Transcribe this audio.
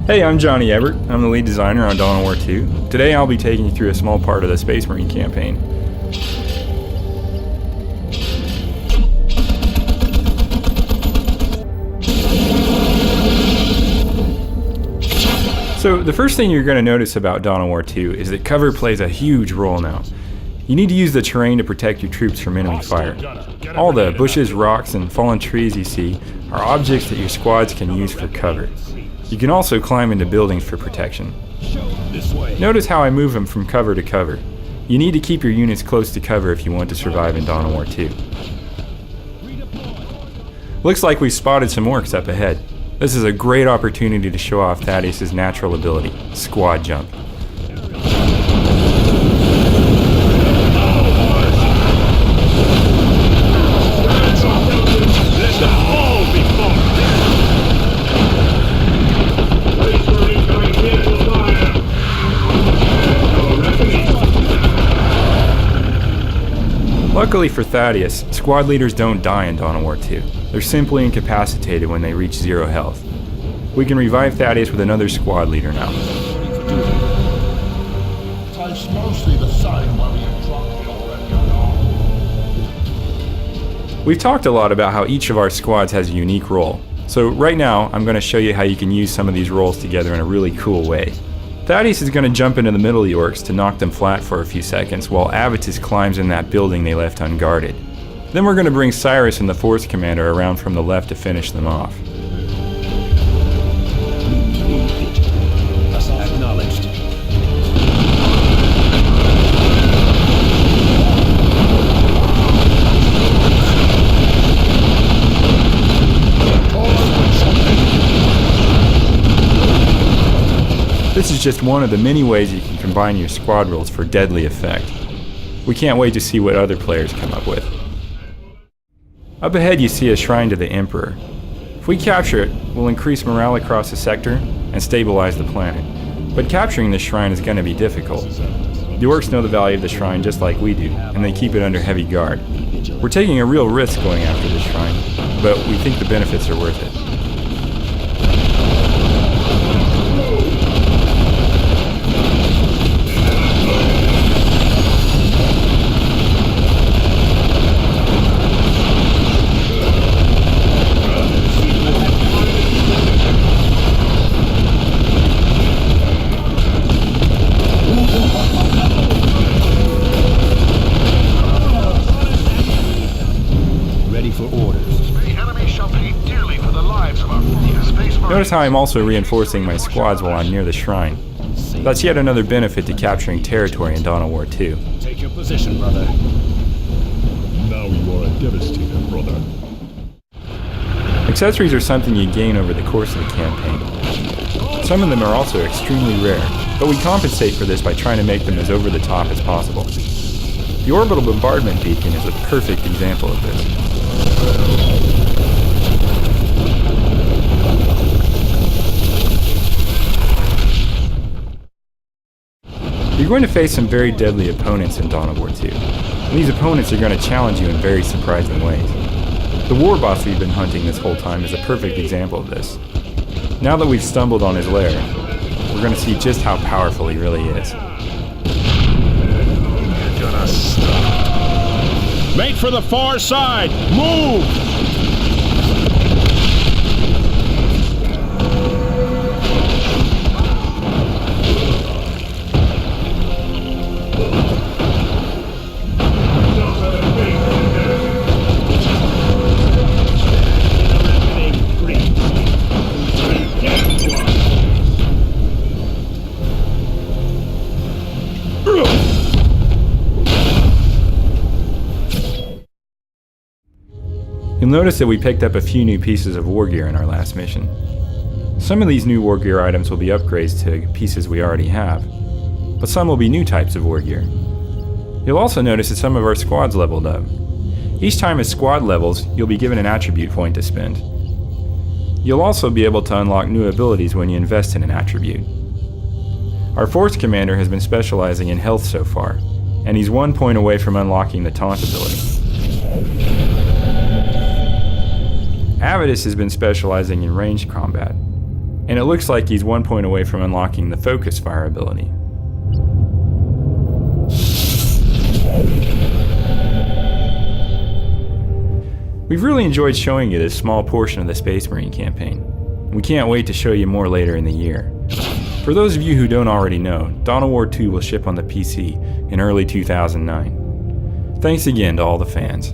Hey, I'm Johnny Ebert. I'm the lead designer on Dawn of War 2. Today I'll be taking you through a small part of the Space Marine campaign. So the first thing you're going to notice about Dawn of War 2 is that cover plays a huge role now. You need to use the terrain to protect your troops from enemy fire. All the bushes, rocks, and fallen trees you see are objects that your squads can use for cover. You can also climb into buildings for protection. Notice how I move them from cover to cover. You need to keep your units close to cover if you want to survive in Dawn of War 2. Looks like we've spotted some orcs up ahead. This is a great opportunity to show off Thaddeus' natural ability, squad jump. Luckily for Thaddeus, squad leaders don't die in Dawn of War 2. They're simply incapacitated when they reach 0 health. We can revive Thaddeus with another squad leader now. We've talked a lot about how each of our squads has a unique role. So right now, I'm going to show you how you can use some of these roles together in a really cool way. Thaddeus is going to jump into the middle of the orcs to knock them flat for a few seconds while Avitus climbs in that building they left unguarded. Then we're going to bring Cyrus and the Force Commander around from the left to finish them off. Acknowledged. This is just one of the many ways you can combine your squad roles for deadly effect. We can't wait to see what other players come up with. Up ahead you see a shrine to the Emperor. If we capture it, we'll increase morale across the sector and stabilize the planet. But capturing this shrine is going to be difficult. The orcs know the value of the shrine just like we do, and they keep it under heavy guard. We're taking a real risk going after this shrine, but we think the benefits are worth it. Notice how I'm also reinforcing my squads while I'm near the shrine. That's yet another benefit to capturing territory in Dawn of War 2. Take your position, brother. Now you are a devastator, brother. Accessories are something you gain over the course of the campaign. Some of them are also extremely rare, but we compensate for this by trying to make them as over the top as possible. The orbital bombardment beacon is a perfect example of this. You're going to face some very deadly opponents in Dawn of War 2. And these opponents are going to challenge you in very surprising ways. The war boss we've been hunting this whole time is a perfect example of this. Now that we've stumbled on his lair, we're going to see just how powerful he really is. You're gonna stop. Make for the far side! Move! You'll notice that we picked up a few new pieces of war gear in our last mission. Some of these new war gear items will be upgrades to pieces we already have, but some will be new types of war gear. You'll also notice that some of our squads leveled up. Each time a squad levels, you'll be given an attribute point to spend. You'll also be able to unlock new abilities when you invest in an attribute. Our Force Commander has been specializing in health so far, and he's 1 point away from unlocking the taunt ability. Avitus has been specializing in ranged combat. and it looks like he's 1 point away from unlocking the focus fire ability. We've really enjoyed showing you this small portion of the Space Marine campaign. We can't wait to show you more later in the year. For those of you who don't already know, Dawn of War 2 will ship on the PC in early 2009. Thanks again to all the fans.